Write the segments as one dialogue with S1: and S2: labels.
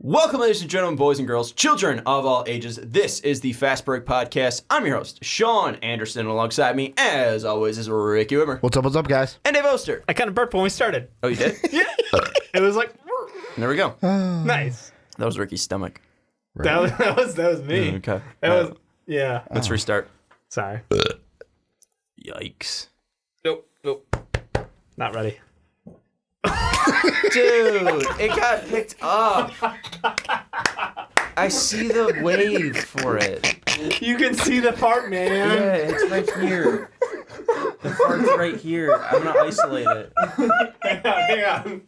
S1: Welcome, ladies and gentlemen, boys and girls, children of all ages. This is the Fast Break Podcast. I'm your host, Sean Anderson. Alongside me, as always, is Ricky Widmer.
S2: What's up, guys?
S1: And Dave Oster.
S3: I kind of burped when we started.
S1: Oh, you did?
S3: Yeah. It was like,
S1: There we go.
S3: nice.
S1: That was Ricky's stomach.
S3: Right. That was me.
S1: Okay.
S3: That was, yeah.
S1: Let's restart.
S3: Sorry.
S1: Yikes.
S3: Nope. Not ready.
S1: Dude, it got picked up. I see the wave for it.
S3: You can see the part, man.
S1: Yeah, it's right here. The part's right here. I'm going to isolate it.
S3: Hang on.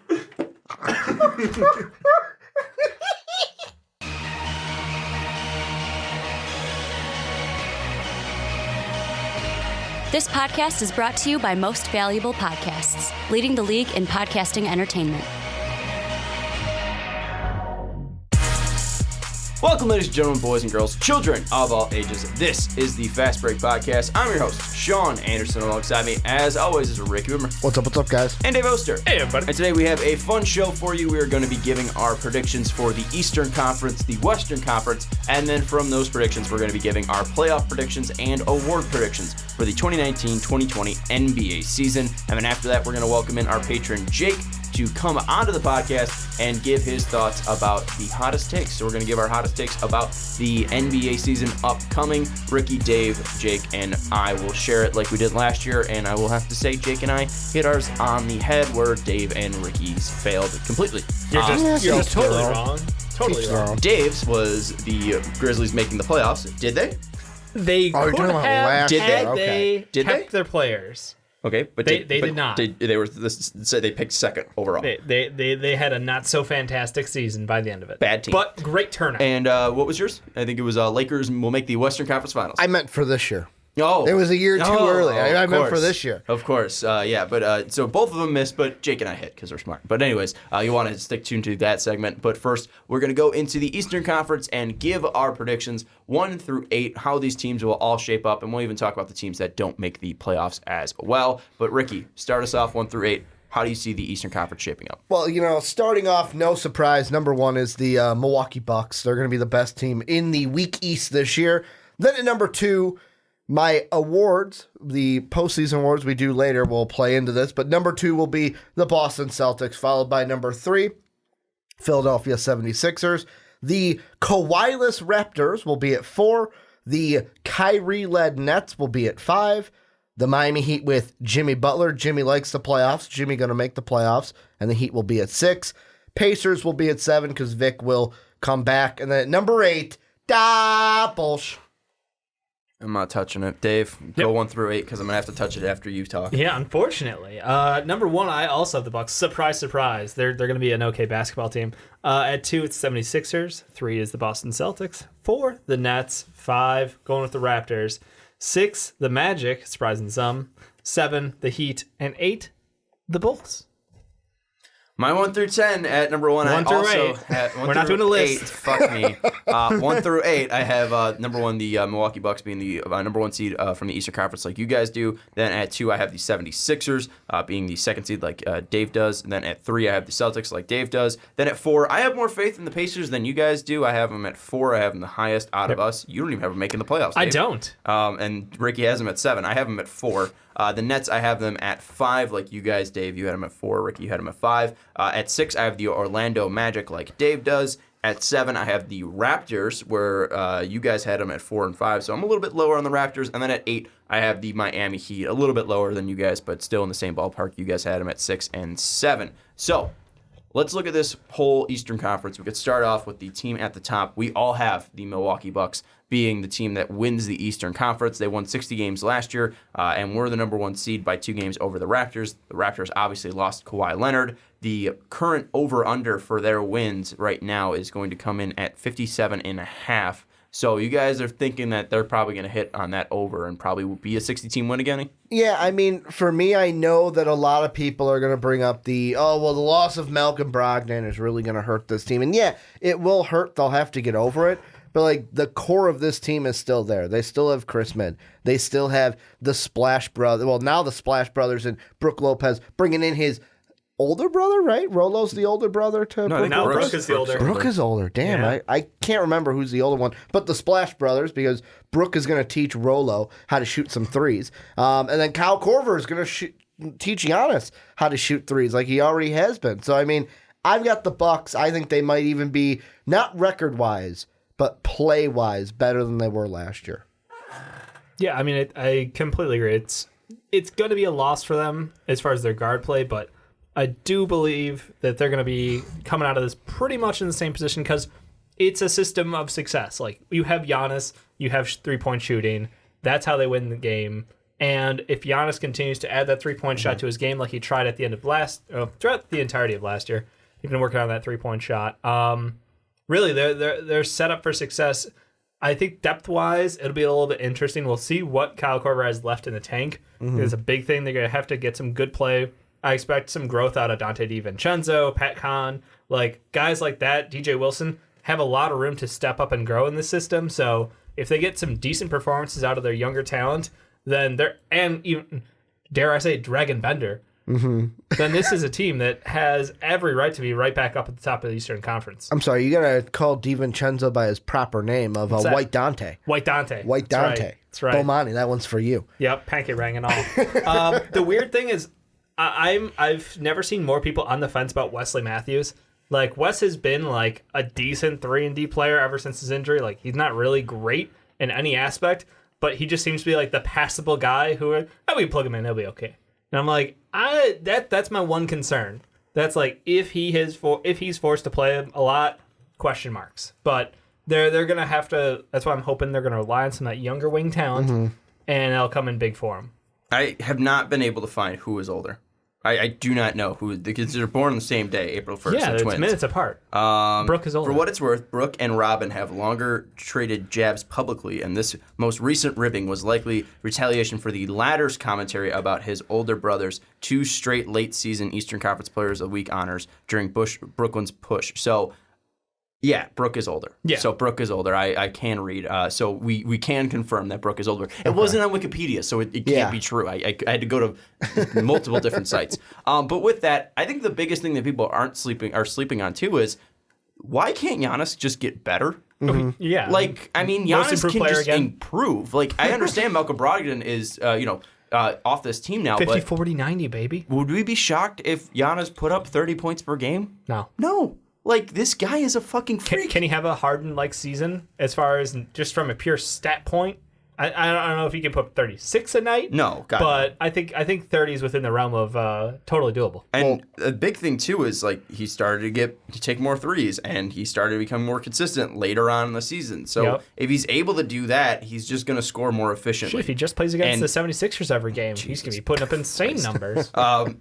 S4: This podcast is brought to you by Most Valuable Podcasts, leading the league in podcasting entertainment.
S1: Welcome, ladies and gentlemen, boys and girls, children of all ages. This is the Fast Break Podcast. I'm your host, Sean Anderson. Alongside me, as always, is Ricky Widmer.
S2: What's up, guys?
S1: And Dave Oster.
S3: Hey, everybody.
S1: And today we have a fun show for you. We are going to be giving our predictions for the Eastern Conference, the Western Conference, and then from those predictions, we're going to be giving our playoff predictions and award predictions for the 2019-2020 NBA season. And then after that, we're going to welcome in our patron, Jake, to come onto the podcast and give his thoughts about the hottest takes. So we're going to give our hottest takes about the NBA season upcoming. Ricky, Dave, Jake, and I will share it like we did last year, and I will have to say Jake and I hit ours on the head where Dave and Ricky's failed completely.
S3: You're just totally wrong. Totally
S2: Keeps
S3: wrong.
S2: wrong.
S1: Dave's was the Grizzlies making the playoffs. Did they?
S3: They
S2: Oh, you're
S3: could
S2: talking about
S3: have
S2: last
S1: Did
S3: had
S1: they?
S2: Okay.
S3: they
S1: Did
S3: kept
S1: they?
S3: their players.
S1: Okay, but
S3: They did not.
S1: They were said they picked second overall.
S3: They had a not so fantastic season by the end of it.
S1: Bad team.
S3: But great turnout.
S1: And what was yours? I think it was Lakers will make the Western Conference Finals.
S2: I meant for this year.
S1: Oh,
S2: It was a year too early. I
S1: of
S2: meant for
S1: course.
S2: this year.
S1: Of course, yeah. But so both of them missed, but Jake and I hit because we're smart. But anyways, you want to stick tuned to that segment. But first, we're going to go into the Eastern Conference and give our predictions 1 through 8, how these teams will all shape up, and we'll even talk about the teams that don't make the playoffs as well. But Ricky, start us off 1 through 8. How do you see the Eastern Conference shaping up?
S2: Well, starting off, no surprise, number 1 is the Milwaukee Bucks. They're going to be the best team in the weak East this year. Then at number 2, my awards, the postseason awards we do later will play into this, but number 2 will be the Boston Celtics, followed by number 3, Philadelphia 76ers. The Kawhi-less Raptors will be at 4. The Kyrie-led Nets will be at 5. The Miami Heat with Jimmy Butler. Jimmy likes the playoffs. Jimmy going to make the playoffs, and the Heat will be at 6. Pacers will be at 7 because Vic will come back. And then at number 8, Bullsh.
S1: I'm not touching it. Dave, go 1 through 8 because I'm going to have to touch it after you talk.
S3: Yeah, unfortunately. Number 1, I also have the Bucks. Surprise, surprise. They're going to be an okay basketball team. At 2, it's 76ers. 3 is the Boston Celtics. 4, the Nets. 5, going with the Raptors. 6, the Magic, surprising some. 7, the Heat. And 8, the Bulls.
S1: My 1 through 10 at number 1.
S3: 1 through 8. We're not doing a list.
S1: 8, fuck me. 1 through 8, I have number 1, the Milwaukee Bucks being the number 1 seed from the Eastern Conference like you guys do. Then at 2, I have the 76ers being the 2nd seed like Dave does. And then at 3, I have the Celtics like Dave does. Then at 4, I have more faith in the Pacers than you guys do. I have them at 4. I have them the highest out of us. You don't even have them making the playoffs, Dave.
S3: I don't.
S1: And Ricky has them at 7. I have them at 4. The Nets, I have them at 5, like you guys, Dave. You had them at 4. Ricky, you had them at 5. At 6, I have the Orlando Magic, like Dave does. At 7, I have the Raptors, where you guys had them at 4 and 5. So I'm a little bit lower on the Raptors. And then at 8, I have the Miami Heat, a little bit lower than you guys, but still in the same ballpark. You guys had them at 6 and 7. So let's look at this whole Eastern Conference. We could start off with the team at the top. We all have the Milwaukee Bucks being the team that wins the Eastern Conference. They won 60 games last year, and were the number 1 seed by 2 games over the Raptors. The Raptors obviously lost Kawhi Leonard. The current over-under for their wins right now is going to come in at 57.5. So you guys are thinking that they're probably going to hit on that over and probably will be a 60-team win again?
S2: Yeah, I mean, for me, I know that a lot of people are going to bring up the loss of Malcolm Brogdon is really going to hurt this team. And yeah, it will hurt. They'll have to get over it. But, like, the core of this team is still there. They still have Chris Midd. They still have the Splash Brothers. Well, now the Splash Brothers and Brook Lopez bringing in his older brother, right? Rolo's the older brother to
S1: No, I think
S3: Now
S1: Brooks-
S3: Brooke is the older.
S2: Brooke is older. Damn,
S3: Yeah.
S2: I can't remember who's the older one. But the Splash Brothers, because Brooke is going to teach Rolo how to shoot some threes. And then Kyle Korver is going to teach Giannis how to shoot threes like he already has been. So, I mean, I've got the Bucks. I think they might even be, not record-wise, but play-wise, better than they were last year.
S3: Yeah, I mean, I completely agree. It's going to be a loss for them as far as their guard play, but I do believe that they're going to be coming out of this pretty much in the same position because it's a system of success. Like, you have Giannis, you have three-point shooting. That's how they win the game. And if Giannis continues to add that three-point shot to his game like he tried at the end of throughout the entirety of last year, he's been working on that three-point shot. Really, they're set up for success. I think depth-wise, it'll be a little bit interesting. We'll see what Kyle Korver has left in the tank. It's a big thing. They're going to have to get some good play. I expect some growth out of Dante DiVincenzo, Pat Kahn. Like, guys like that, DJ Wilson, have a lot of room to step up and grow in the system. So if they get some decent performances out of their younger talent, then and even, dare I say, Dragon Bender, then this is a team that has every right to be right back up at the top of the Eastern Conference.
S2: I'm sorry, you got to call DiVincenzo by his proper name of White Dante.
S3: White Dante.
S2: White Dante.
S3: That's right.
S2: Bomani, that one's for you.
S3: Yep, pancake rang and all. The weird thing is, I've never seen more people on the fence about Wesley Matthews. Like, Wes has been like a decent 3-and-D player ever since his injury. Like, he's not really great in any aspect, but he just seems to be like the passable guy who, we plug him in, he'll be okay. And I'm like, that's my one concern. That's like, if he's forced to play a lot, question marks. But they're gonna have to. That's why I'm hoping they're gonna rely on some of that younger wing talent, and it'll come in big for him.
S1: I have not been able to find who is older. I do not know who, because they're born on the same day, April 1st.
S3: Yeah, it's
S1: twins.
S3: minutes apart. Brooke is older.
S1: For what it's worth, Brooke and Robin have longer traded jabs publicly, and this most recent ribbing was likely retaliation for the latter's commentary about his older brother's 2 straight late-season Eastern Conference Players of the Week honors during Brooklyn's push. So, yeah, Brooke is older.
S3: Yeah.
S1: So Brooke is older. I can read. So we can confirm that Brooke is older. It wasn't on Wikipedia, so it can't be true. I had to go to multiple different sites. But with that, I think the biggest thing that people are sleeping on too is, why can't Giannis just get better?
S3: Yeah.
S1: Like, I mean,
S3: Most
S1: Giannis
S3: improved
S1: can
S3: player
S1: just
S3: again.
S1: improve. Like, I understand Malcolm Brogdon is off this team now,
S3: 50,
S1: but
S3: 40, 90, baby.
S1: would we be shocked if Giannis put up 30 points per game?
S3: No.
S1: No. Like, this guy is a fucking freak.
S3: Can he have a Harden-like season as far as just from a pure stat point? I don't know if he can put 36 a night.
S1: No, God,
S3: but I think 30 is within the realm of totally doable.
S1: And the big thing, too, is, like, he started to take more threes, and he started to become more consistent later on in the season. So if he's able to do that, he's just going to score more efficiently.
S3: Shit, if he just plays against the 76ers every game, he's going to be putting up insane numbers.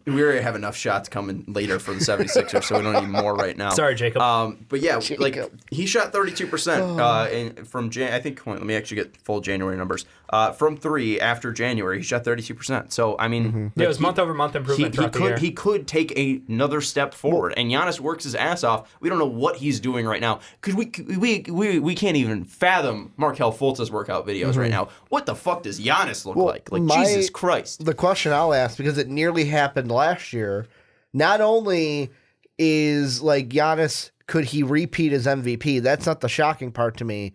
S1: We already have enough shots coming later for the 76ers, so we don't need more right now.
S3: Sorry, Jacob.
S1: But yeah, like, he shot 32% from I think, let me actually get full January numbers. From 3 after January, he shot 32%. So, I mean...
S3: Yeah, it was month-over-month improvement throughout the year.
S1: He could take another step forward, and Giannis works his ass off. We don't know what he's doing right now, because we can't even fathom Markelle Fultz's workout videos right now. What the fuck does Giannis look like? Like, Jesus Christ.
S2: The question I'll ask, because it nearly happened last year, not only is, like, Giannis, could he repeat as MVP? That's not the shocking part to me.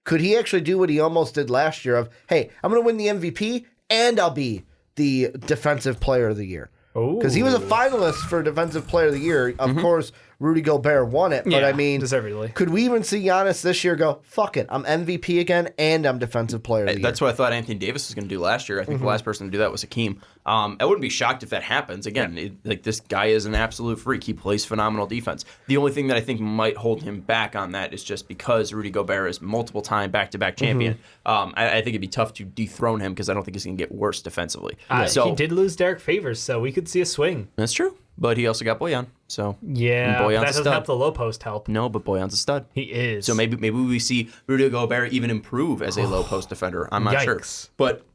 S2: Could he actually do what he almost did last year of, hey, I'm going to win the MVP and I'll be the Defensive Player of the Year? Because he was a finalist for Defensive Player of the Year. Of course, Rudy Gobert won it. But, I mean,
S3: deservedly.
S2: Could we even see Giannis this year go, fuck it, I'm MVP again and I'm Defensive Player of the Year?
S1: That's what I thought Anthony Davis was going to do last year. I think the last person to do that was Hakeem. I wouldn't be shocked if that happens. Again, this guy is an absolute freak. He plays phenomenal defense. The only thing that I think might hold him back on that is just because Rudy Gobert is multiple-time back-to-back champion. I think it'd be tough to dethrone him because I don't think he's going to get worse defensively.
S3: He did lose Derek Favors, so we could see a swing.
S1: That's true. But he also got Bojan. So
S3: yeah,
S1: Bojan's
S3: that doesn't help the low post help.
S1: No, but Bojan's a stud.
S3: He is.
S1: So maybe we see Rudy Gobert even improve as a low post defender. I'm not sure. But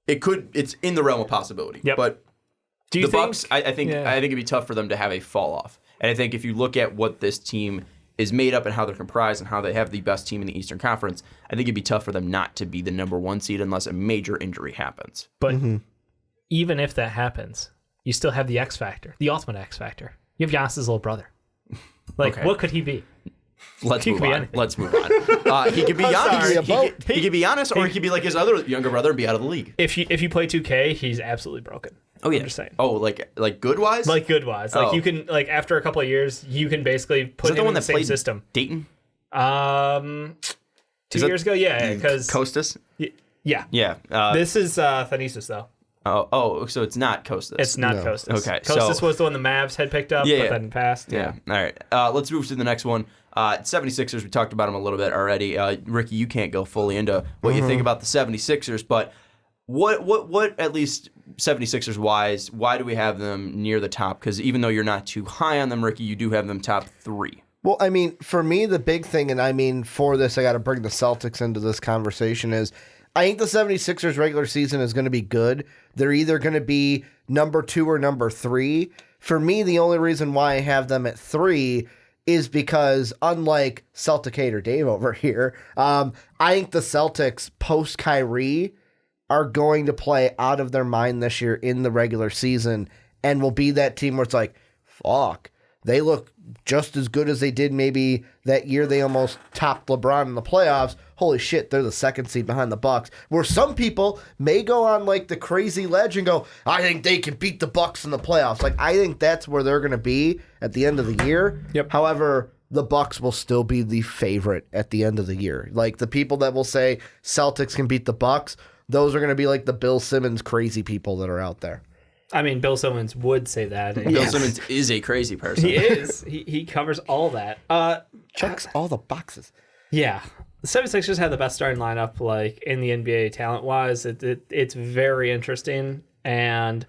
S1: it's in the realm of possibility.
S3: Yep.
S1: But
S3: do you think,
S1: Bucks, I think it'd be tough for them to have a fall off. And I think if you look at what this team is made up and how they're comprised and how they have the best team in the Eastern Conference, I think it'd be tough for them not to be the number 1 seed unless a major injury happens.
S3: But even if that happens, you still have the X factor, the ultimate X factor. You have Giannis's little brother. Like,
S1: Okay.
S3: what could he be?
S1: Let's
S3: He
S1: move
S3: could be
S1: on.
S3: anything.
S1: Let's move on. He could be
S3: sorry.
S1: Giannis. He could be Giannis, or he could be like his other younger brother and be out of the league.
S3: If you play 2K, he's absolutely broken.
S1: Oh yeah.
S3: I'm just saying.
S1: Oh, like good wise.
S3: Like good wise. Like
S1: Oh.
S3: you can like after a couple of years, you can basically
S1: Is
S3: put
S1: that
S3: him
S1: the one
S3: in the
S1: that
S3: same
S1: played
S3: system.
S1: Dayton?
S3: 2
S1: that-
S3: years ago, yeah, because
S1: Costas.
S3: yeah.
S1: Yeah.
S3: This is Thanasis though.
S1: So it's not Costas.
S3: It's not
S2: No.
S3: Costas.
S1: Okay,
S3: Costas
S1: so-
S3: was the one the Mavs had picked up,
S1: Yeah,
S3: but
S1: yeah.
S3: then passed.
S1: Yeah. All right. Let's move to the next one. 76ers, we talked about them a little bit already. Ricky, you can't go fully into what you think about the 76ers, but what at least 76ers wise, why do we have them near the top? Because even though you're not too high on them, Ricky, you do have them top 3.
S2: Well, I mean, for me, the big thing, and I mean, for this, I got to bring the Celtics into this conversation, is I think the 76ers regular season is going to be good. They're either going to be number 2 or number 3. For me, the only reason why I have them at 3 is because, unlike Celtic hater Dave over here, I think the Celtics post Kyrie are going to play out of their mind this year in the regular season and will be that team where it's like, fuck, they look just as good as they did maybe that year they almost topped LeBron in the playoffs. Holy shit, they're the 2nd seed behind the Bucks. Where some people may go on like the crazy ledge and go, I think they can beat the Bucks in the playoffs. Like, I think that's where they're going to be at the end of the year.
S3: Yep.
S2: However, the Bucks will still be the favorite at the end of the year. Like, the people that will say Celtics can beat the Bucks, those are going to be like the Bill Simmons crazy people that are out there.
S3: I mean, Bill Simmons would say that.
S1: Bill Simmons is a crazy person.
S3: He is. He covers all that.
S2: Checks all the boxes.
S3: Yeah. The 76ers have the best starting lineup like in the NBA talent-wise. It's very interesting, and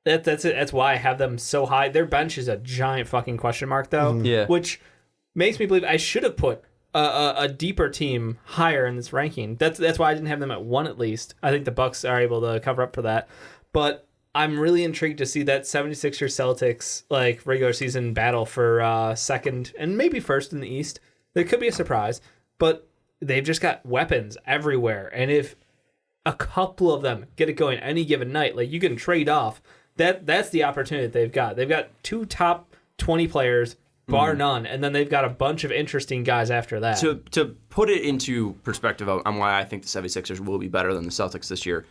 S3: that's why I have them so high. Their bench is a giant fucking question mark, though,
S1: Yeah.
S3: which makes me believe I should have put a deeper team higher in this ranking. That's why I didn't have them at 1 at least. I think the Bucks are able to cover up for that. But I'm really intrigued to see that 76ers Celtics like regular season battle for second and maybe first in the East. There could be a surprise, but they've just got weapons everywhere. And if a couple of them get it going any given night, like you can trade off, that's the opportunity that they've got. They've got 2 top 20 players, bar none, and then they've got a bunch of interesting guys after that.
S1: To put it into perspective on why I think the 76ers will be better than the Celtics this year,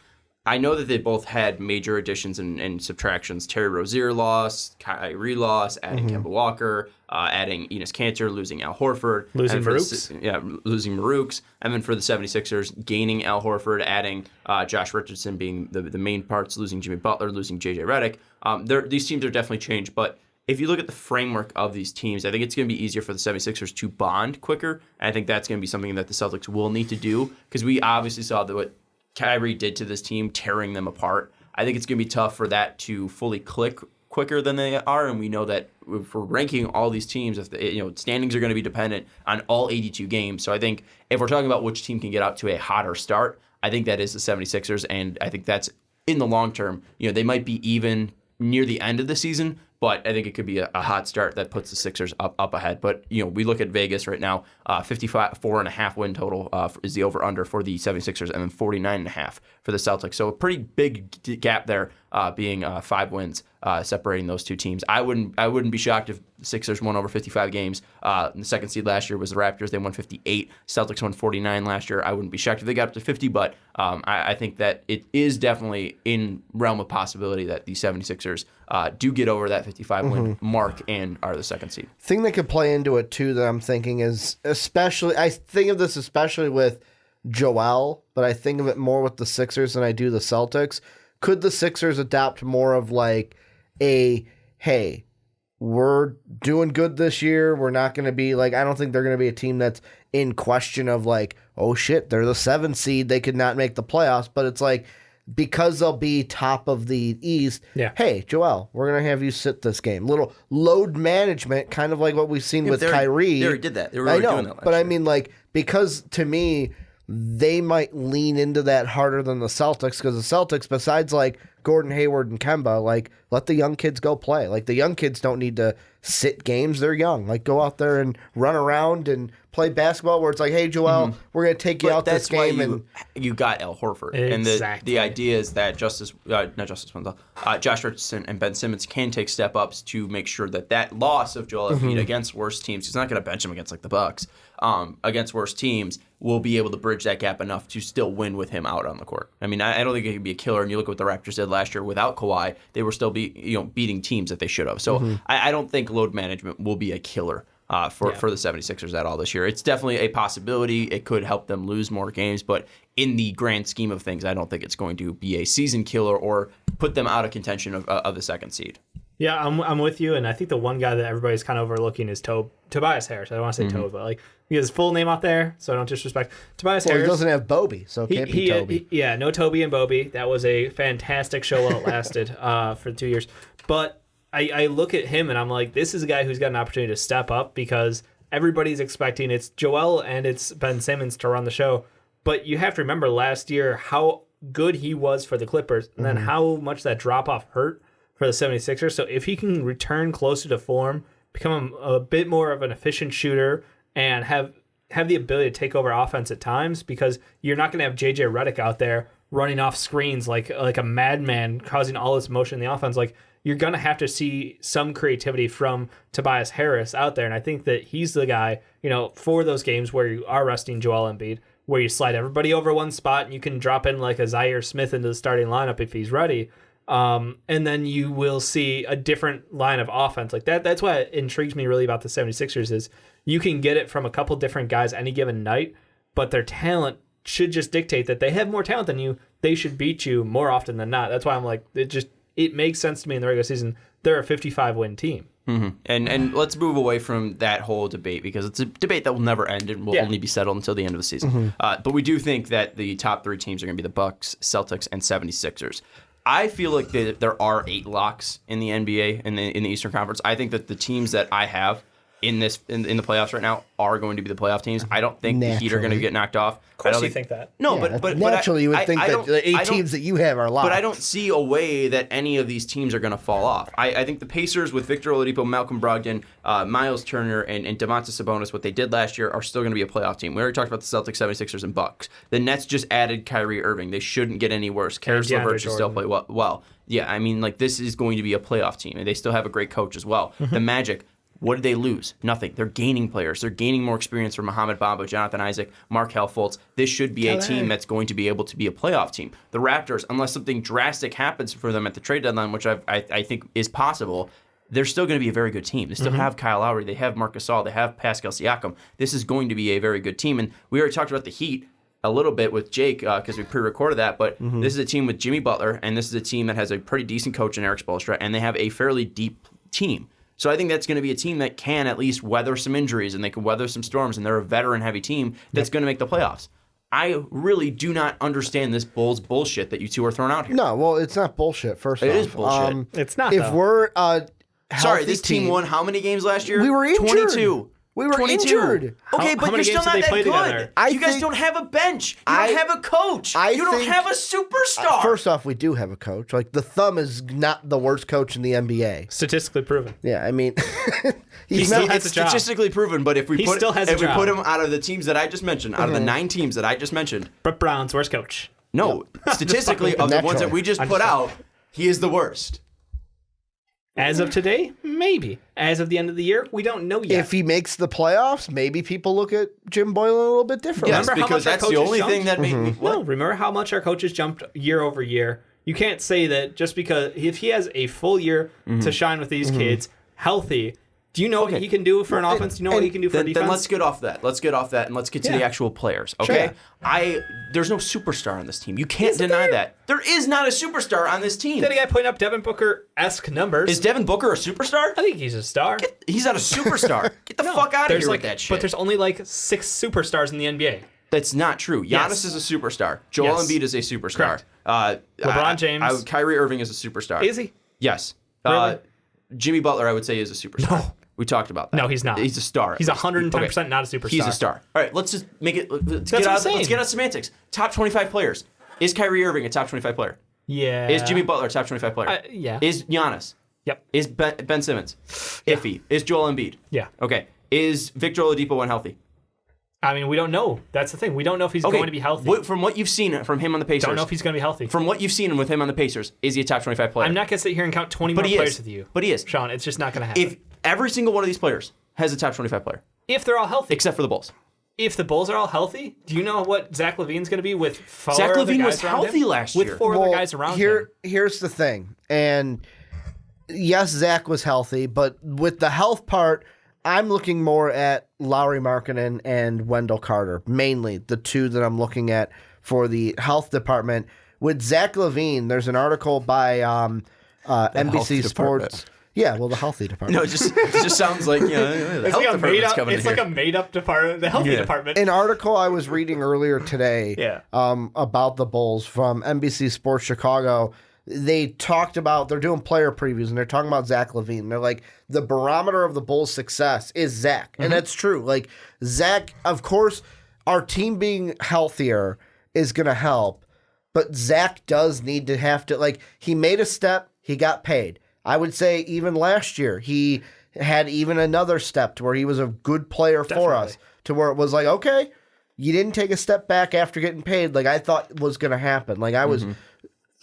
S1: I know that they both had major additions and subtractions. Terry Rozier loss, Kyrie loss, adding Kemba Walker, adding Enes Kanter, losing Al Horford.
S3: Losing
S1: and for
S3: Marooks.
S1: Losing Marooks. And then for the 76ers, gaining Al Horford, adding Josh Richardson being the main parts, losing Jimmy Butler, losing JJ Redick. These teams are definitely changed, but if you look at the framework of these teams, I think it's going to be easier for the 76ers to bond quicker. And I think that's going to be something that the Celtics will need to do, because we obviously saw what Kyrie did to this team, tearing them apart. I think it's going to be tough for that to fully click quicker than they are, and we know that if we're ranking all these teams, if standings are going to be dependent on all 82 games. So I think if we're talking about which team can get out to a hotter start, I think that is the 76ers, and I think that's in the long term. They might be even near the end of the season, but I think it could be a hot start that puts the Sixers up ahead. But, we look at Vegas right now, 54.5 win total is the over-under for the 76ers, and then 49.5 for the Celtics. So a pretty big gap there, being 5 wins separating those two teams. I wouldn't be shocked if the Sixers won over 55 games. The 2nd seed last year was the Raptors. They won 58. Celtics won 49 last year. I wouldn't be shocked if they got up to 50, but I think that it is definitely in realm of possibility that the 76ers do get over that 55-win mark and are the 2nd seed.
S2: Thing that could play into it, too, that I'm thinking is, I think of this especially with Joel, but I think of it more with the Sixers than I do the Celtics. Could the Sixers adopt more of like hey, we're doing good this year. We're not going to be like, I don't think they're going to be a team that's in question of like, oh shit, they're the 7th seed. They could not make the playoffs. But it's like, because they'll be top of the East, hey, Joel, we're going to have you sit this game. Little load management, kind of like what we've seen with Kyrie.
S1: They already did that. They were already doing that last
S2: but
S1: year.
S2: I mean, like, because to me, they might lean into that harder than the Celtics, because the Celtics, besides like Gordon Hayward and Kemba, like let the young kids go play. Like, the young kids don't need to sit games. They're young. Like, go out there and run around and play basketball where it's like, hey, Joel, we're going to take you out this game.
S1: And you got Al Horford.
S3: Exactly.
S1: And the idea is that Josh Richardson and Ben Simmons can take step-ups to make sure that loss of Joel Embiid against worse teams, he's not going to bench him against, like, the Bucks, against worse teams, will be able to bridge that gap enough to still win with him out on the court. I mean, I don't think it could be a killer. And you look at what the Raptors did last year without Kawhi, they were still beating teams that they should have. So I don't think load management will be a killer for the 76ers at all this year. It's definitely a possibility. It could help them lose more games, but in the grand scheme of things, I don't think it's going to be a season killer or put them out of contention of the second seed.
S3: Yeah, I'm with you, and I think the one guy that everybody's kind of overlooking is Tobias Harris. I don't want to say Tobe, but like he has his full name out there, so I don't disrespect Tobias Harris.
S2: He doesn't have Bobby, so it can't be Toby.
S3: No Toby and Bobby. That was a fantastic show while it lasted for 2 years. But I look at him and I'm like, this is a guy who's got an opportunity to step up because everybody's expecting it's Joel and it's Ben Simmons to run the show. But you have to remember last year how good he was for the Clippers and then how much that drop-off hurt for the 76ers. So if he can return closer to form, become a bit more of an efficient shooter, and have the ability to take over offense at times, because you're not going to have JJ Redick out there running off screens like a madman, causing all this motion in the offense. Like, you're going to have to see some creativity from Tobias Harris out there. And I think that he's the guy, for those games where you are resting Joel Embiid, where you slide everybody over one spot and you can drop in like a Zaire Smith into the starting lineup if he's ready. And then you will see a different line of offense like that. That's what intrigues me really about the 76ers is you can get it from a couple different guys any given night, but their talent should just dictate that they have more talent than you. They should beat you more often than not. That's why I'm like, it makes sense to me in the regular season. They're a 55-win team.
S1: Mm-hmm. And let's move away from that whole debate because it's a debate that will never end and will only be settled until the end of the season. But we do think that the top three teams are going to be the Bucks, Celtics, and 76ers. I feel like there are 8 locks in the NBA in the Eastern Conference. I think that the teams that I have in the playoffs right now are going to be the playoff teams. I don't think the Heat are going to get knocked off.
S3: Of course you think that.
S1: No,
S2: yeah,
S1: but
S2: naturally you would think that the 8 teams that you have are locked.
S1: But I don't see a way that any of these teams are going to fall off. I think the Pacers with Victor Oladipo, Malcolm Brogdon, Miles Turner, and Domantas Sabonis, what they did last year, are still going to be a playoff team. We already talked about the Celtics, 76ers, and Bucks. The Nets just added Kyrie Irving. They shouldn't get any worse. Karis LeVert should still play well. Yeah, I mean, like, this is going to be a playoff team, and they still have a great coach as well. The Magic, what did they lose? Nothing. They're gaining players. They're gaining more experience from Mohamed Bamba, Jonathan Isaac, Markelle Fultz. This should be a team that's going to be able to be a playoff team. The Raptors, unless something drastic happens for them at the trade deadline, which I think is possible, they're still going to be a very good team. They still have Kyle Lowry. They have Marc Gasol. They have Pascal Siakam. This is going to be a very good team. And we already talked about the Heat a little bit with Jake because we pre-recorded that, but this is a team with Jimmy Butler, and this is a team that has a pretty decent coach in Eric Spoelstra, and they have a fairly deep team. So I think that's going to be a team that can at least weather some injuries, and they can weather some storms, and they're a veteran-heavy team that's going to make the playoffs. I really do not understand this Bulls bullshit that you two are throwing out here.
S2: No, well, it's not bullshit, first
S1: It
S2: off.
S1: is bullshit.
S3: It's not,
S2: If
S3: though.
S2: we're
S1: Sorry, this team won how many games last year?
S2: We were injured.
S1: 22.
S2: We were
S1: 22.
S2: injured.
S1: Okay,
S3: How
S1: but
S3: many
S1: you're still
S3: games did
S1: not
S3: they
S1: that
S3: play
S1: good.
S3: together?
S2: I
S1: You guys
S2: think-
S1: don't have a bench. You don't have a coach. You don't
S2: think-
S1: have a superstar.
S2: First off, we do have a coach. Like, the Thumb is not the worst coach in the NBA.
S3: Statistically proven.
S2: Yeah, I mean,
S3: He still has
S1: It's
S3: a job.
S1: statistically proven, but if we
S3: He
S1: put
S3: still has a
S1: if we
S3: job.
S1: put him out of the teams that I just mentioned, out of the 9 teams that I just mentioned,
S3: Brett Brown's worst coach.
S1: no, statistically of the ones that we just put out, he is the worst.
S3: As of today, maybe. As of the end of the year, we don't know yet.
S2: if he makes the playoffs, maybe people look at Jim Boylan a little bit differently.
S1: Yes,
S3: Remember how
S1: because
S3: much our
S1: that's the
S3: coaches
S1: only
S3: jumped?
S1: thing that made me. What?
S3: No, remember how much our coaches jumped year over year? You can't say that just because if he has a full year to shine with these kids, healthy, do you know what he can do for an offense? Do you know what he can do for a defense?
S1: Then let's get off that. Let's get off that and let's get to the actual players. Okay, there's no superstar on this team. You can't deny that. There is not a superstar on this team.
S3: Then a guy putting up Devin Booker-esque numbers.
S1: Is Devin Booker a superstar?
S3: I think he's a star.
S1: He's not a superstar. Get the fuck out of here with that shit.
S3: But there's only like 6 superstars in the NBA.
S1: That's not true. Giannis
S3: Yes.
S1: is a superstar. Joel
S3: Yes.
S1: Embiid is a superstar.
S3: Correct. LeBron James.
S1: Kyrie Irving is a superstar.
S3: Is he?
S1: Yes.
S3: Really?
S1: Jimmy Butler, I would say, is a superstar.
S3: No.
S1: We talked about that.
S3: No, he's not.
S1: He's a star.
S3: He's 110% not a superstar.
S1: He's a star. All right, let's just make it. Let's
S3: what I'm
S1: get
S3: saying.
S1: out of semantics. Top 25 players. Is Kyrie Irving a top 25 player?
S3: Yeah.
S1: Is Jimmy Butler a top 25 player?
S3: Yeah.
S1: Is Giannis?
S3: Yep.
S1: Is Ben Simmons? Iffy. Is Joel Embiid?
S3: Yeah.
S1: Okay. Is Victor Oladipo unhealthy?
S3: I mean, we don't know. That's the thing. We don't know if he's going to be healthy.
S1: From what you've seen from him on the Pacers.
S3: Don't know if he's going to be healthy.
S1: From what you've seen with him on the Pacers, is he a top 25 player?
S3: I'm not going to sit here and count 20 more players with you.
S1: But he is.
S3: Sean, it's just not going to happen.
S1: If every single one of these players has a top 25 player.
S3: If they're all healthy.
S1: Except for the Bulls.
S3: If the Bulls are all healthy, do you know what Zach LaVine's going to be with four
S1: Zach
S3: other
S1: LaVine
S3: guys
S1: was
S3: around
S1: healthy
S3: him?
S1: last year.
S3: With four other guys around him.
S2: Here's the thing. And yes, Zach was healthy, but with the health part, I'm looking more at Lauri Markkanen and Wendell Carter, mainly the two that I'm looking at for the health department. With Zach LaVine, there's an article by NBC Sports. Yeah, well, the healthy department.
S1: No, it just sounds like, the
S3: It's
S1: health
S3: like
S1: department's coming
S3: it's
S1: here.
S3: like a made-up department, the healthy department.
S2: An article I was reading earlier today about the Bulls from NBC Sports Chicago. They talked about, they're doing player previews, and they're talking about Zach LaVine. They're like, the barometer of the Bulls' success is Zach. And that's true. Like, Zach, of course, our team being healthier is going to help, but Zach does need to have to, like, he made a step, he got paid. I would say even last year, he had even another step to where he was a good player for us, to where it was like, okay, you didn't take a step back after getting paid like I thought was going to happen. Like, I was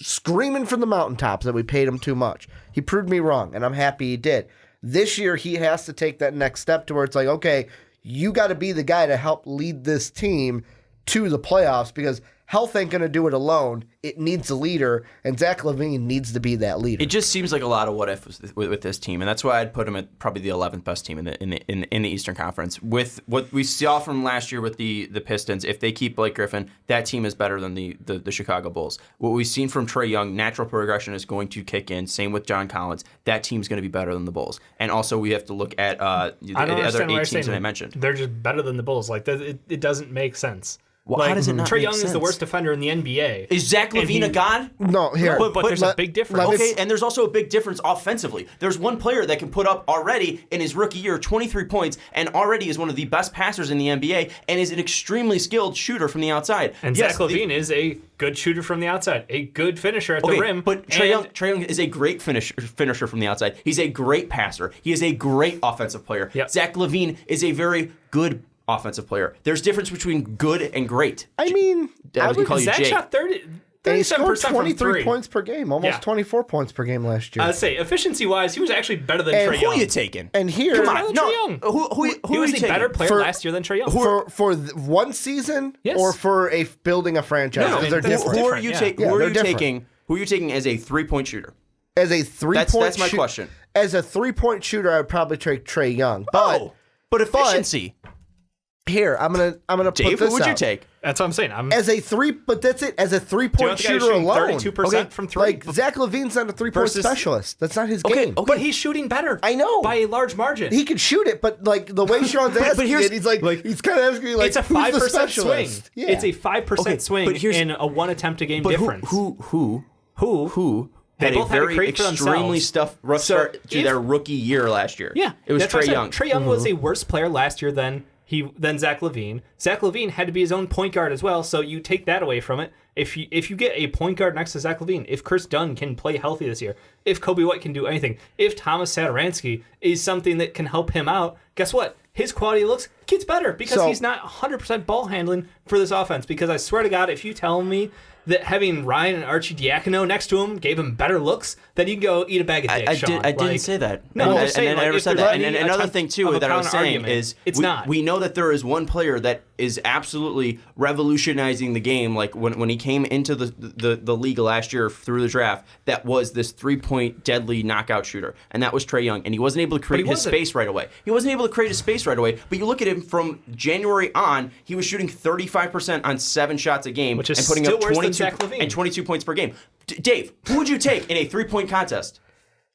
S2: screaming from the mountaintops that we paid him too much. He proved me wrong, and I'm happy he did. This year, he has to take that next step to where it's like, okay, you got to be the guy to help lead this team to the playoffs, because health ain't going to do it alone. It needs a leader, and Zach LaVine needs to be that leader.
S1: It just seems like a lot of what if with this team, and that's why I'd put him at probably the 11th best team in the Eastern Conference. With what we saw from last year with the Pistons, if they keep Blake Griffin, that team is better than the Chicago Bulls. What we've seen from Trae Young, natural progression is going to kick in. Same with John Collins. That team's going to be better than the Bulls. And also we have to look at the other 8 teams that I mentioned.
S3: They're just better than the Bulls. Like, it doesn't make sense.
S1: Well, how does it not
S3: Trae
S1: make
S3: Young
S1: sense?
S3: is the worst defender in the NBA.
S1: Is Zach LaVine a god?
S2: No, here.
S3: But there's a big difference.
S1: Okay, and there's also a big difference offensively. There's one player that can put up already in his rookie year 23 points and already is one of the best passers in the NBA and is an extremely skilled shooter from the outside.
S3: And
S1: yes,
S3: Zach LaVine is a good shooter from the outside, a good finisher at the rim.
S1: But Trae Young is a great finisher from the outside. He's a great passer. He is a great offensive player.
S3: Yep.
S1: Zach LaVine is a very good offensive player. There's difference between good and great.
S2: I mean,
S1: I would call you
S3: Zach
S1: Jake.
S3: shot 37%
S2: and he scored
S3: from
S2: 23
S3: three.
S2: points per game, almost 24 points per game last year.
S3: I'd say efficiency-wise, he was actually better than
S2: And
S3: Trae
S1: Who
S3: Young.
S1: are you taking?
S2: And here,
S1: Come
S3: Better
S1: on,
S3: than
S1: no.
S3: Trae Young.
S1: Who
S3: He
S1: are
S3: was
S1: you
S3: a
S1: taking?
S3: better player last year than Trae Young.
S2: for one season,
S3: Yes.
S2: or for building a franchise?
S3: No,
S2: Because they're
S3: that's
S2: different.
S1: Who are you
S3: Yeah.
S1: taking?
S2: Yeah,
S1: Who are
S2: they're
S1: you
S2: different.
S1: taking? Who are you taking as a 3-point shooter?
S2: As a 3-point
S1: That's my question.
S2: As a 3-point shooter, I would probably take Trae Young.
S1: But efficiency.
S2: Here, I'm gonna put
S1: Dave,
S2: this
S1: who would you
S2: out.
S1: take?
S3: That's what I'm saying.
S2: As a but that's it. As a
S3: Do you
S2: 3-point
S3: want the guy
S2: shooter
S3: shooting
S2: alone,
S3: 32% from three?
S2: Like Zach LaVine's not a 3-point
S3: Versus-
S2: specialist. That's not his
S1: Okay,
S2: game.
S3: But he's shooting better.
S2: I know.
S3: By a large margin.
S2: He can shoot it, but like the way Sean's asking
S1: here's-
S2: it, he's like he's kind of asking you, like,
S3: it's a
S2: who's the
S3: 5% swing.
S2: specialist? Yeah.
S3: It's a 5% swing
S1: but here's-
S3: in a one attempt a game
S1: But
S3: difference.
S1: who
S3: They
S1: had a
S3: both had to
S1: very
S3: create for
S1: extremely
S3: themselves.
S1: rough start to
S3: if-
S1: their rookie year last year?
S3: Yeah,
S1: It was
S3: that's what I
S1: Trae
S3: said.
S1: Young.
S3: Trae Young was a worse player last year than Zach LaVine. Zach LaVine had to be his own point guard as well, so you take that away from it. If you get a point guard next to Zach LaVine, if Chris Dunn can play healthy this year, if Kobe White can do anything, if Thomas Satoransky is something that can help him out, guess what? His quality of looks gets better because he's not 100% ball handling for this offense. Because I swear to God, if you tell me that having Ryan and Archie Diacono next to him gave him better looks, then you can go eat a bag of dicks, Sean.
S1: I didn't say that.
S3: No, I'm just saying,
S1: and I
S3: like,
S1: never
S3: if
S1: said
S3: there's
S1: that.
S3: any
S1: And another
S3: attempt
S1: thing
S3: of
S1: too
S3: a
S1: that I was saying
S3: counter-argument,
S1: is
S3: it's not.
S1: we know that there is one player that is absolutely revolutionizing the game. Like when he came into the league last year through the draft, that was this 3-point deadly knockout shooter, and that was Trae Young. And he wasn't able to create his space right away. He wasn't able to create his space right away. But you look at him from January on, he was shooting 35% on 7 shots a game,
S3: Which is
S1: and putting
S3: still
S1: up
S3: worse than Zach LaVine.
S1: 22 points per game. Dave, who would you take in a 3-point contest?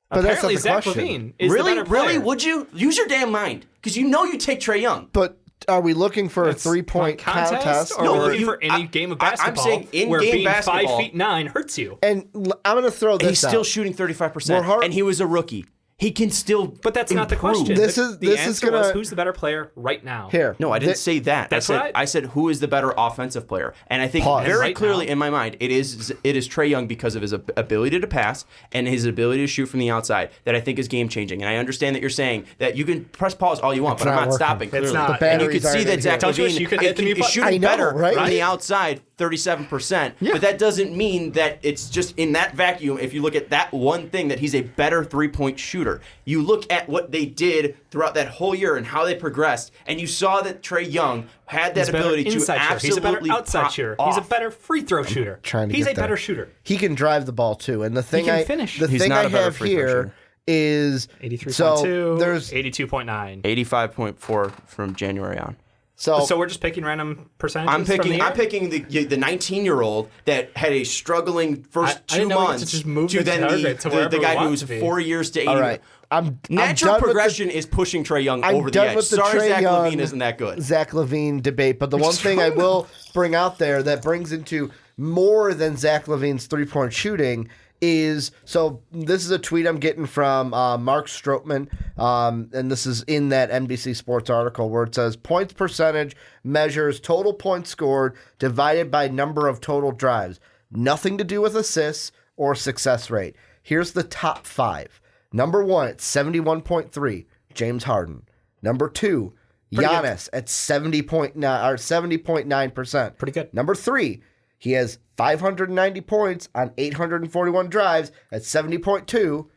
S2: But that's not
S3: Apparently,
S2: the
S3: Zach
S2: question.
S3: LaVine is the
S1: Really?
S3: better player.
S1: Really? Would you? Use your damn mind. Because you know you take Trae Young.
S2: But are we looking for a
S3: It's
S2: 3-point contest?
S3: or
S1: No,
S3: are we
S1: but
S3: looking
S1: you-
S3: for any game of basketball
S1: I'm saying in
S3: where
S1: game
S3: being
S1: basketball-
S3: 5'9" hurts you?
S2: And I'm going to throw this
S1: He's
S2: out.
S1: still shooting 35%.
S2: We're hard-
S1: And he was a rookie. he can still.
S3: But that's not the question.
S2: This
S3: the
S2: is
S3: answer was who's the better player right now.
S2: Here.
S1: No, I didn't say that.
S3: That's
S1: I said who is the better offensive player, and I think
S2: Pause.
S1: very
S3: Right
S1: clearly
S3: now.
S1: in my mind it is Trae Young because of his ability to pass and his ability to shoot from the outside that I think is game changing. And I understand that you're saying that you can press pause all you want, but I'm
S2: not
S1: not
S2: working.
S1: stopping. Clearly,
S3: It's not.
S2: The
S1: and you can
S2: batteries
S1: see
S2: aren't
S1: that
S2: in
S1: Zach
S2: here.
S3: Don't you wish
S1: Levine
S3: you could hit the mute
S1: is
S3: button?
S1: shooting
S2: I know,
S1: better
S2: right?
S1: on the outside, 37%. But that doesn't mean that it's just in that vacuum. If you look at that one thing, that he's a better 3-point shooter. You look at what they did throughout that whole year and how they progressed, and you saw that Trae Young had that
S3: He's a better
S1: ability to
S3: inside shooter.
S1: absolutely
S3: He's a better outside
S1: pop
S3: shooter.
S1: off.
S3: He's a better free throw shooter.
S2: He's
S3: a better shooter.
S2: He can drive the ball too. And the thing
S3: can finish.
S2: the
S1: He's
S2: thing
S1: not
S2: I
S1: a better
S2: have
S1: free throw
S2: here
S1: shooter.
S2: is
S3: 83.2.
S2: so there's
S3: 82.9.
S1: 85.4 from January on.
S3: So we're just picking random percentages.
S1: I'm picking the 19-year-old that had a struggling first
S3: I
S1: 2
S3: didn't know we
S1: months
S3: could just move
S1: to
S3: the
S1: then
S3: target to
S1: the
S3: wherever
S1: guy
S3: we want
S1: who's
S3: to be.
S1: 4 years to 80.
S2: all right. I'm
S1: Natural
S2: done with
S1: progression is pushing Trae Young
S2: I'm
S1: over the
S2: done
S1: edge.
S2: with the
S1: Sorry,
S2: Trae
S1: Zach
S2: Young,
S1: Levine isn't that good.
S2: Zach Levine debate, but the one thing I will bring out there that brings into more than Zach Levine's 3-point shooting is, so this is a tweet I'm getting from Mark Strootman, and this is in that NBC Sports article where it says points percentage measures total points scored divided by number of total drives. Nothing to do with assists or success rate. Here's the top 5. Number 1 at 71.3, James Harden. Number 2, Giannis at 70.9%.
S3: Pretty good.
S2: Number 3, he has 590 points on 841 drives at 70.2,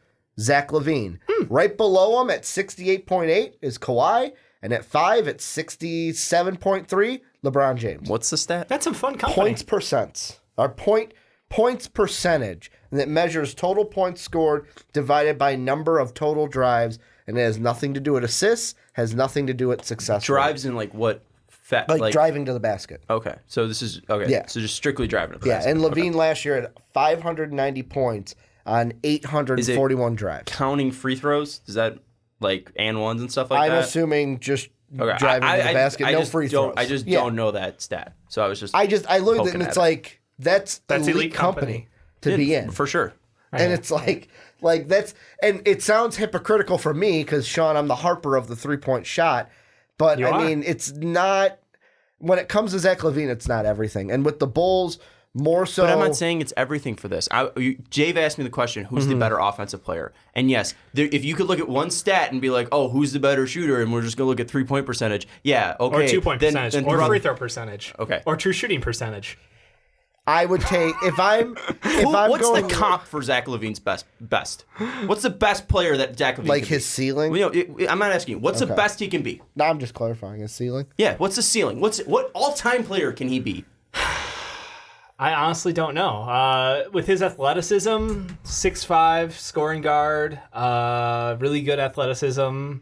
S2: Zach Levine. Right below him at 68.8 is Kawhi, and at 5 at 67.3, LeBron James.
S1: What's the stat?
S3: That's some fun company.
S2: Points percentage, and it measures total points scored divided by number of total drives, and it has nothing to do with assists, has nothing to do with success rate.
S1: Drives in like what?
S2: like driving to the basket.
S1: Okay, so this is okay.
S2: Yeah.
S1: So just strictly driving to the
S2: Yeah,
S1: basket.
S2: and Levine last year had 590 points on 841 drives.
S1: Counting free throws, is that like and ones and stuff like
S2: I'm
S1: that?
S2: assuming just
S1: Okay,
S2: driving to the basket, no
S1: just
S2: free
S1: don't-
S2: throws.
S1: I just
S2: Yeah.
S1: don't know that stat. So I was just
S2: I looked at it
S1: poking
S2: and it's
S1: at it.
S2: like that's elite company to be in.
S1: for sure.
S2: And it's like that's, and it sounds hypocritical for me because Sean, I'm the Harper of the 3-point shot, but
S3: You
S2: I
S3: are.
S2: mean, it's not, when it comes to Zach Levine, it's not everything. And with the Bulls, more so.
S1: But I'm not saying it's everything for this. Jave asked me the question, who's the better offensive player? And yes, if you could look at one stat and be like, oh, who's the better shooter? And we're just going to look at 3-point percentage. Yeah, okay.
S3: Or 2-point percentage. Or
S1: throughout-
S3: free throw percentage.
S1: Okay.
S3: Or true shooting percentage.
S2: I would take, if I'm
S1: What's
S2: going
S1: the comp for Zach Levine's best? What's the best player that Zach Levine
S2: like
S1: can
S2: his
S1: be?
S2: ceiling.
S1: Well, I'm not asking you. What's the best he can be?
S2: No, I'm just clarifying his ceiling.
S1: Yeah, what's the ceiling? What all-time player can he be?
S3: I honestly don't know. With his athleticism, 6'5", scoring guard, really good athleticism.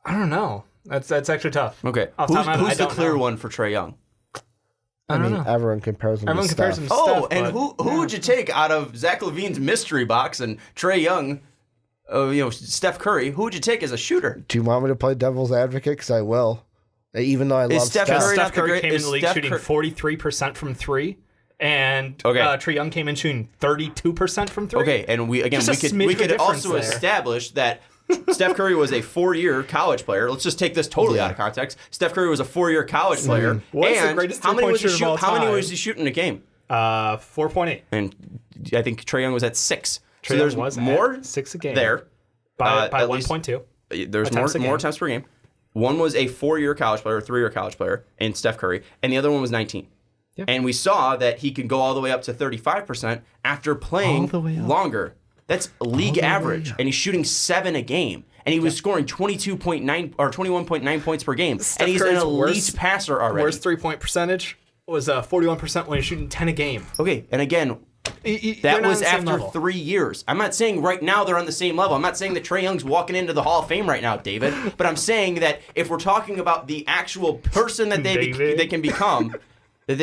S3: I don't know. That's actually tough.
S1: Okay.
S3: Off the top of my head, I
S1: Who's the
S3: don't
S1: clear
S3: know.
S1: one for Trae Young?
S3: I don't know.
S2: Everyone compares him
S3: Everyone
S2: to
S3: compares
S2: Steph.
S3: him to
S1: Oh,
S3: Steph,
S1: and
S3: but-
S1: who would you take out of Zach Levine's mystery box and Trae Young, Steph Curry? Who would you take as a shooter?
S2: Do you want me to play devil's advocate? Because I will. Even though I love
S1: Steph
S2: Steph.
S1: Curry-
S3: Steph
S1: not the
S3: Curry
S1: great-
S3: came in
S1: is
S3: the league
S1: Steph
S3: shooting
S1: Cur-
S3: 43% from 3, and
S1: Okay.
S3: Trae Young came in shooting 32% from 3.
S1: Okay, and we
S3: Just a smidge
S1: we
S3: of
S1: could
S3: difference
S1: also
S3: there.
S1: establish that Steph Curry was a 4-year college player. Let's just take this totally out of context. Steph Curry was a 4-year college player.
S3: What's the
S1: and
S3: greatest
S1: how many
S3: three-point
S1: was he
S3: shooter of all
S1: How many
S3: time?
S1: was he shooting a game?
S3: 4.8.
S1: And I think Trae Young was at 6. So
S3: Trae
S1: there's
S3: Young was
S1: more
S3: at 6 a game.
S1: there.
S3: By
S1: at least-
S3: 1.2.
S1: There's
S3: Attempts a
S1: more
S3: game.
S1: attempts per game. One was a 4-year college player, a 3-year college player, in Steph Curry, and the other one was 19.
S3: Yeah.
S1: And we saw that he can go all the way up to 35% after playing
S3: All the way up.
S1: longer. That's league average, and he's shooting 7 a game. And he was scoring 22.9 or 21.9 points per game.
S3: Steph
S1: and he's
S3: Curry's
S1: an elite
S3: worst-
S1: passer already.
S3: Worst 3-point percentage was 41% when he's shooting 10 a game.
S1: Okay, and again,
S3: They're
S1: that
S3: not
S1: was
S3: on the same
S1: after
S3: level.
S1: 3 years. I'm not saying right now they're on the same level. I'm not saying that Trae Young's walking into the Hall of Fame right now, David. But I'm saying that if we're talking about the actual person that
S3: David.
S1: they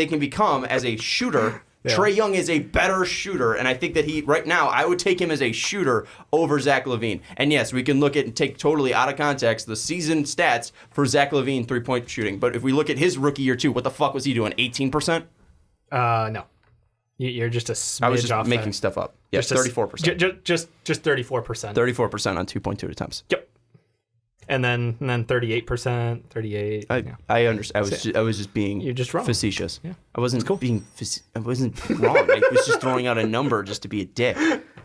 S1: can become, as a shooter, Trae Young is a better shooter, and I think that right now I would take him as a shooter over Zach Levine. And yes, we can look at and take totally out of context the season stats for Zach Levine 3-point shooting. But if we look at his rookie year too, what the fuck was he doing? 18%?
S3: No. You're just a smidge
S1: I was just
S3: off
S1: making
S3: that.
S1: stuff up. Yeah, 34%.
S3: Just 34%.
S1: 34% on 2.2 attempts.
S3: Yep. And then 38%, 38.
S1: I understand. I was just being
S3: You're just wrong.
S1: facetious.
S3: Yeah.
S1: I wasn't I wasn't wrong. I was just throwing out a number just to be a dick.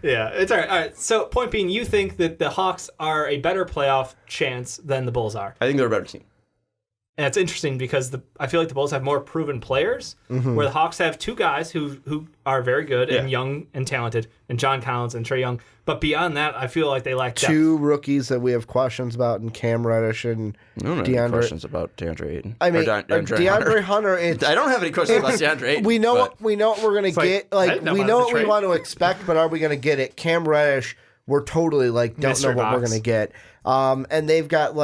S3: Yeah, it's all right. All right. So, point being, you think that the Hawks are a better playoff chance than the Bulls are.
S1: I think they're a better team.
S3: And it's interesting because I feel like the Bulls have more proven players, where the Hawks have two guys who are very good and young and talented, and John Collins and Trae Young. But beyond that, I feel like they lack depth.
S2: Two rookies that we have questions about in Cam Reddish and
S1: I don't have any questions about DeAndre Ayton.
S2: I mean, DeAndre Hunter.
S1: I don't have any questions about DeAndre Ayton.
S2: We know what we're gonna get. We know what we want to expect, but are we gonna get it? Cam Reddish, we're totally don't know what we're gonna get. And they've got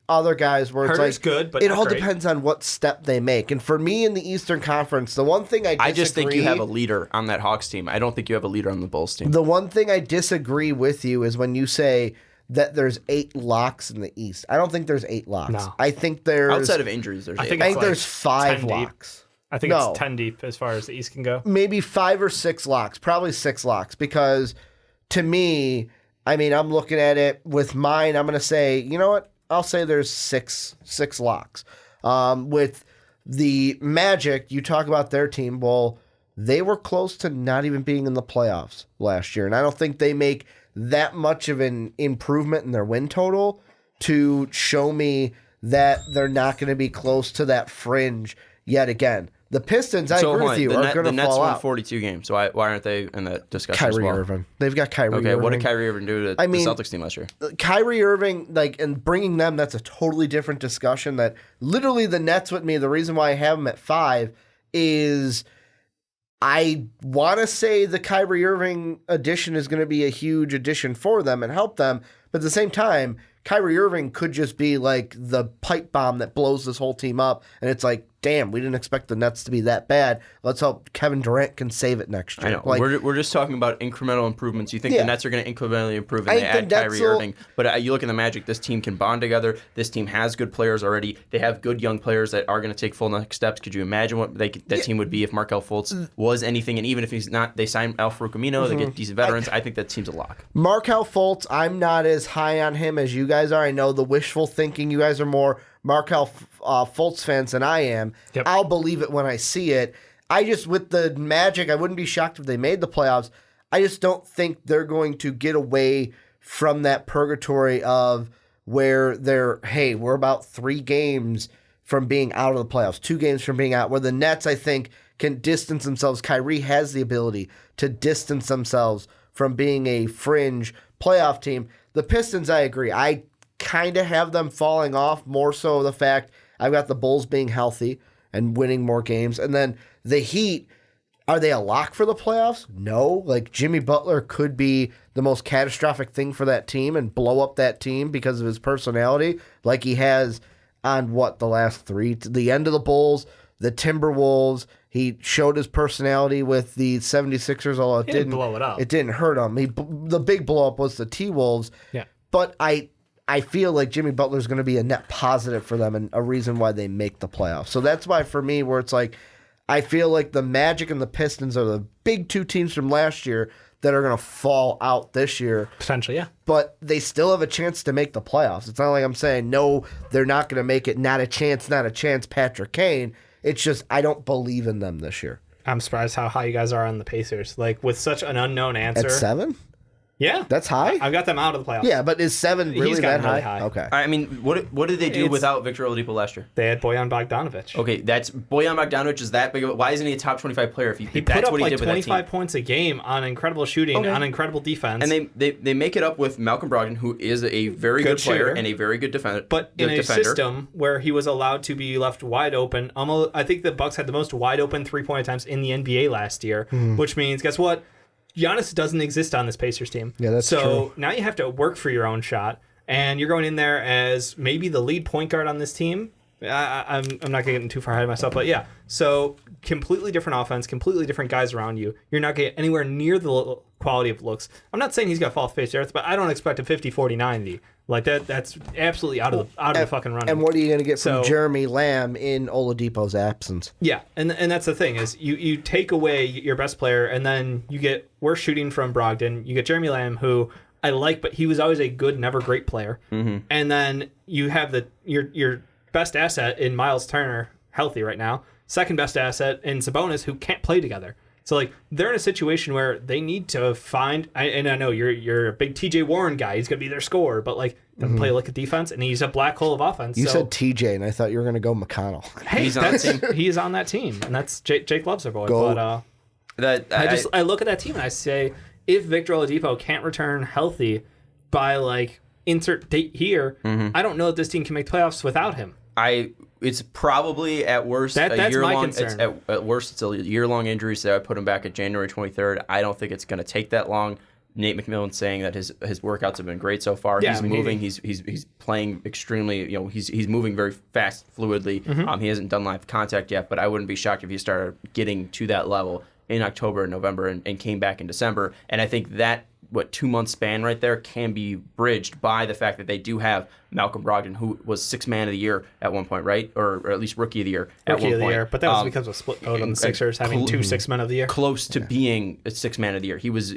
S2: other guys where it's
S3: Hunter's good, but
S2: it
S3: not
S2: all
S3: great.
S2: depends on what step they make. And for me in the Eastern Conference, the one thing I
S1: just think you have a leader on that Hawks team. I don't think you have a leader on the Bulls team.
S2: The one thing I disagree with you is when you say that there's 8 locks in the East. I don't think there's 8 locks.
S3: No.
S2: I think there's
S1: Outside of injuries, there's 8.
S3: think
S2: I think
S3: it's
S2: there's 5
S3: 10 deep.
S2: locks.
S3: I think it's 10 deep as far as the East can go.
S2: Maybe 5 or 6 locks, probably 6 locks, because to me, I mean, I'm looking at it with mine. I'm going to say, you know what? I'll say there's six locks. With the Magic, you talk about their team. Well, they were close to not even being in the playoffs last year, and I don't think they make that much of an improvement in their win total to show me that they're not going to be close to that fringe yet again. The Pistons, I agree with you, are going to fall out.
S1: The Nets won 42 games, so why aren't they in that discussion as
S2: Kyrie
S1: well?
S2: Irving. They've got Kyrie Irving.
S1: Okay, what did Kyrie Irving do to the Celtics team last year?
S2: Kyrie Irving, and bringing them, that's a totally different discussion. That literally the Nets with me, the reason why I have them at 5 is I want to say the Kyrie Irving addition is going to be a huge addition for them and help them, but at the same time, Kyrie Irving could just be the pipe bomb that blows this whole team up, and it's damn, we didn't expect the Nets to be that bad. Let's hope Kevin Durant can save it next year.
S1: I know. We're just talking about incremental improvements. You think the Nets are going to incrementally improve and they add Kyrie Irving. But you look at the Magic, this team can bond together. This team has good players already. They have good young players that are going to take full next steps. Could you imagine what that team would be if Markelle Fultz was anything? And even if he's not, they sign Al-Farouq Amino. They get decent veterans. I think that team's a lock.
S2: Markelle Fultz, I'm not as high on him as you guys are. I know the wishful thinking. You guys are more Markelle Fultz fans than I am.
S3: Yep.
S2: I'll believe it when I see it. With the Magic, I wouldn't be shocked if they made the playoffs. I just don't think they're going to get away from that purgatory of where we're about 3 games from being out of the playoffs, 2 games from being out, where the Nets, I think, can distance themselves. Kyrie has the ability to distance themselves from being a fringe playoff team. The Pistons, I agree. I kind of have them falling off, more so the fact I've got the Bulls being healthy and winning more games. And then the Heat, are they a lock for the playoffs? No. Jimmy Butler could be the most catastrophic thing for that team and blow up that team because of his personality, like he has on the last 3, the end of the Bulls, the Timberwolves. He showed his personality with the 76ers, although it didn't
S3: blow it up.
S2: It didn't hurt him. The big blow up was the T-Wolves.
S3: Yeah.
S2: But I feel like Jimmy Butler's going to be a net positive for them and a reason why they make the playoffs. So that's why for me, where it's I feel like the Magic and the Pistons are the big 2 teams from last year that are going to fall out this year.
S3: Potentially, yeah.
S2: But they still have a chance to make the playoffs. It's not like I'm saying, no, they're not going to make it. Not a chance, Patrick Kane. It's just I don't believe in them this year.
S3: I'm surprised how high you guys are on the Pacers. With such an unknown answer.
S2: At 7?
S3: Yeah.
S2: That's high?
S3: I've got them out of the playoffs.
S2: Yeah, but is 7 really that
S3: really
S2: high?
S3: high.
S2: Okay.
S1: I mean, what did they do without Victor Oladipo last year?
S3: They had Bojan Bogdanovic.
S1: Okay, that's Bojan Bogdanovic is that big. Why isn't he a top 25 player if
S3: He
S1: that's
S3: put up
S1: what he did with that
S3: 25
S1: team?
S3: points a game on incredible shooting, on incredible defense.
S1: And they make it up with Malcolm Brogdon, who is a very good player
S3: shooter,
S1: and a very good defender.
S3: But in a system where he was allowed to be left wide open, I think the Bucks had the most wide open 3-point attempts in the NBA last year, which means, guess what? Giannis doesn't exist on this Pacers team.
S2: Yeah, that's true.
S3: So now you have to work for your own shot, and you're going in there as maybe the lead point guard on this team, I'm not getting too far ahead of myself, but yeah. So completely different offense, completely different guys around you. You're not getting anywhere near the quality of looks. I'm not saying he's got to fall face earth, but I don't expect a 50, 40, 90. Like that's absolutely out of the fucking running.
S2: And what are you going to get from Jeremy Lamb in Oladipo's absence?
S3: Yeah, and that's the thing is you take away your best player, and then you get worse shooting from Brogdon. You get Jeremy Lamb, who I like, but he was always a good, never great player. Mm-hmm. And then you have your best asset in Miles Turner, healthy right now. Second best asset in Sabonis, who can't play together. So like they're in a situation where they need to find. And I know you're a big T.J. Warren guy. He's gonna be their scorer, but like doesn't play like a defense, and he's a black hole of offense.
S2: You said T.J. and I thought you were gonna go McConnell.
S3: Hey, he's on that team. He is on that team, and that's Jake loves their boy.
S2: Go.
S3: But I look at that team and I say, if Victor Oladipo can't return healthy by like insert date here, I don't know if this team can make playoffs without him.
S1: It's probably at worst a year long. At worst, it's a year-long injury. So I put him back at January 23rd. I don't think it's going to take that long. Nate McMillan's saying that his workouts have been great so far. Yeah, he's moving. He's playing extremely. He's moving very fast, fluidly. Mm-hmm. He hasn't done live contact yet, but I wouldn't be shocked if he started getting to that level in October and November and came back in December. And I think that 2-month span right there can be bridged by the fact that they do have Malcolm Brogdon, who was Sixth Man of the Year at one point, right? Or at least Rookie of the Year at one point.
S3: But that was because of split vote on the Sixers having 2 Sixth Men of the Year.
S1: Close to being a Sixth Man of the Year. He's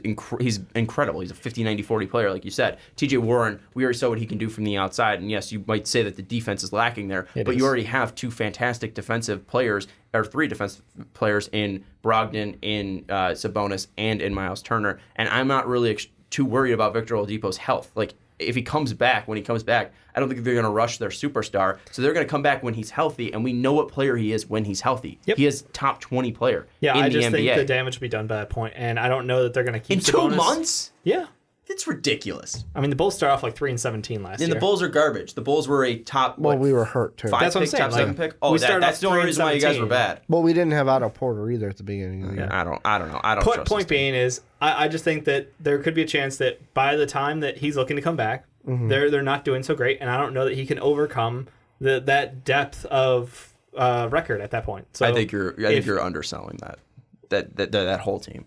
S1: incredible. He's a 50, 90, 40 player, like you said. T.J. Warren, we already saw what he can do from the outside. And yes, you might say that the defense is lacking there, but you already have 2 fantastic defensive players, or 3 defensive players in Brogdon, in Sabonis, and in Miles Turner. And I'm not really too worried about Victor Oladipo's health. Like, if he comes back, when he comes back, I don't think they're going to rush their superstar. So they're going to come back when he's healthy, and we know what player he is when he's healthy. Yep. He is top 20 player in the NBA.
S3: Yeah, I just think the damage will be done by that point, and I don't know that they're going to keep
S1: in
S3: Sabonis.
S1: 2 months?
S3: Yeah.
S1: It's ridiculous.
S3: I mean, the Bulls start off like 3-17 last year.
S1: And the Bulls are garbage. The Bulls were a top,
S2: we were hurt too.
S1: 5
S3: that's what I'm
S1: pick,
S3: saying.
S1: top 7 pick? Oh, that's the only reason why you guys were bad.
S2: Well, we didn't have Otto Porter either at the beginning of the year.
S1: I don't know. I don't trust
S3: Point being is, I just think that there could be a chance that by the time that he's looking to come back, they're not doing so great, and I don't know that he can overcome that depth of record at that point. So
S1: I think you're underselling that whole team.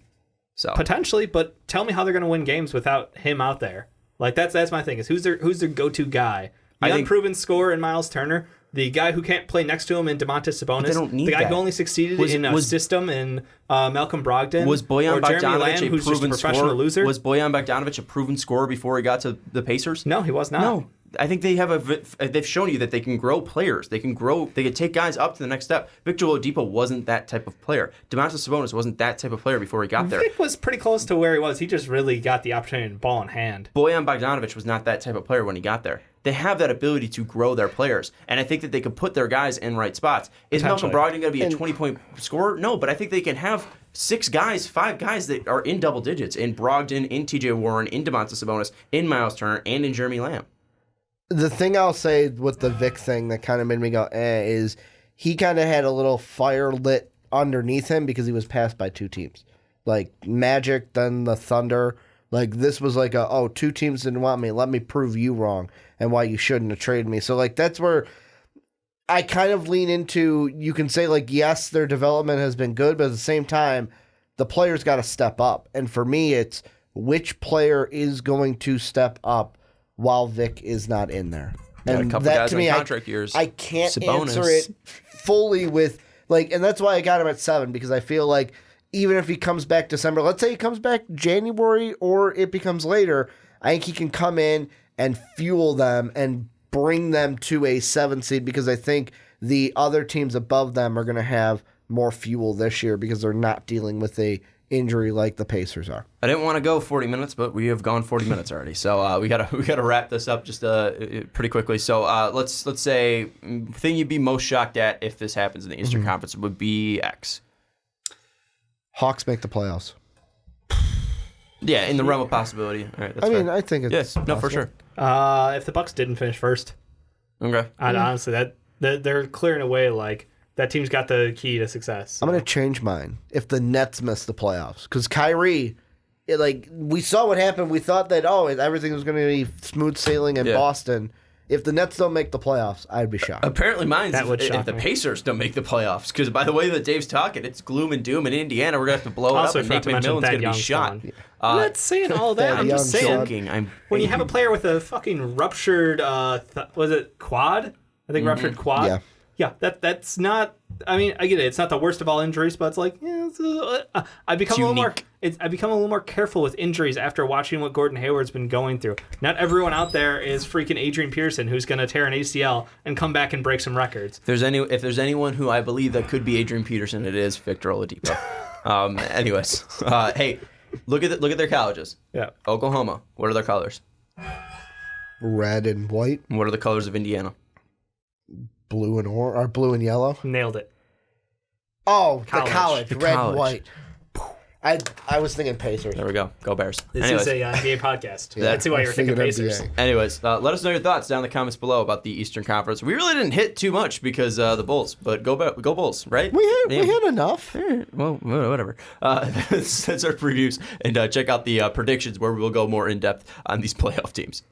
S1: So
S3: potentially, but tell me how they're going to win games without him out there. Like that's my thing is who's their go-to guy? The unproven scorer in Miles Turner, the guy who can't play next to him in Domantas Sabonis, the guy who only succeeded in a system in Malcolm Brogdon,
S1: was Bojan Bogdanovic
S3: who's just a professional loser?
S1: Was Bojan Bogdanovic a proven scorer before he got to the Pacers?
S3: No, he was not.
S1: No. I think they've shown you that they can grow players. They can take guys up to the next step. Victor Oladipo wasn't that type of player. Domantas Sabonis wasn't that type of player before he got there.
S3: Vic was pretty close to where he was. He just really got the opportunity to ball in hand.
S1: Bojan Bogdanovic was not that type of player when he got there. They have that ability to grow their players, and I think that they can put their guys in right spots. Is Malcolm Brogdon going to be a 20-point scorer? No, but I think they can have 5 guys that are in double digits, in Brogdon, in T.J. Warren, in Domantas Sabonis, in Miles Turner, and in Jeremy Lamb.
S2: The thing I'll say with the Vic thing that kind of made me go, is he kind of had a little fire lit underneath him because he was passed by 2 teams. Like Magic, then the Thunder. Like this was like 2 teams didn't want me. Let me prove you wrong and why you shouldn't have traded me. So like that's where I kind of lean into, you can say like, yes, their development has been good, but at the same time, the players got to step up. And for me, it's which player is going to step up while Vic is not in there. And
S1: a couple
S2: that
S1: guys
S2: to me,
S1: on contract years.
S2: I can't
S1: Sabonis.
S2: answer it fully with like, and that's why I got him at 7, because I feel like even if he comes back December, let's say he comes back January or it becomes later, I think he can come in and fuel them and bring them to a 7 seed, because I think the other teams above them are going to have more fuel this year because they're not dealing with a injury like the Pacers are.
S1: I didn't want to go 40 minutes, but we have gone 40 minutes already. So we gotta wrap this up just pretty quickly. So let's say thing you'd be most shocked at if this happens in the Eastern Conference would be X.
S2: Hawks make the playoffs.
S1: Yeah, in the realm of possibility. All right, that's fair.
S2: I think it's
S1: yes, no, for sure.
S3: If the Bucks didn't finish first,
S1: okay.
S3: Honestly, that they're clearing away like. That team's got the key to success. So.
S2: I'm going to change mine if the Nets miss the playoffs. Because Kyrie, we saw what happened. We thought that, everything was going to be smooth sailing in Boston. If the Nets don't make the playoffs, I'd be shocked.
S1: Apparently mine's
S3: That would
S1: if
S3: shock
S1: the
S3: me.
S1: Pacers don't make the playoffs. Because by the way that Dave's talking, it's gloom and doom in Indiana. We're going to have to blow it
S3: Also,
S1: up, and
S3: forgot
S1: Nate
S3: to mention
S1: McMillan's
S3: Thad
S1: going to be
S3: Young's
S1: shot.
S3: gone. I'm not saying all that. I'm just
S2: Young
S3: saying.
S2: shot.
S3: When you have a player with a fucking ruptured, was it quad? I think ruptured quad.
S2: Yeah.
S3: Yeah, that's not. I mean, I get it. It's not the worst of all injuries, but it's like, yeah, I become a little more. I become a little more careful with injuries after watching what Gordon Hayward's been going through. Not everyone out there is freaking Adrian Peterson, who's going to tear an ACL and come back and break some records.
S1: If there's anyone who I believe that could be Adrian Peterson, it is Victor Oladipo. Anyways, hey, look at their colleges.
S3: Yeah.
S1: Oklahoma. What are their colors?
S2: Red and white,
S1: And what are the colors of Indiana?
S2: blue and or blue and yellow.
S3: Nailed it.
S2: Oh,
S3: College.
S2: the college,
S1: The
S2: red
S1: college.
S2: and white. I was thinking Pacers.
S1: There we go. Go Bears.
S3: This
S1: Anyways.
S3: is a NBA podcast.
S2: Yeah,
S3: That's why
S2: I
S3: you were thinking
S2: figured
S3: Pacers.
S2: NBA.
S1: Anyways, let us know your thoughts down in the comments below about the Eastern Conference. We really didn't hit too much because the Bulls, but go Bulls, right?
S2: We had enough.
S1: Well, whatever. That's our previews, and check out the predictions where we will go more in depth on these playoff teams.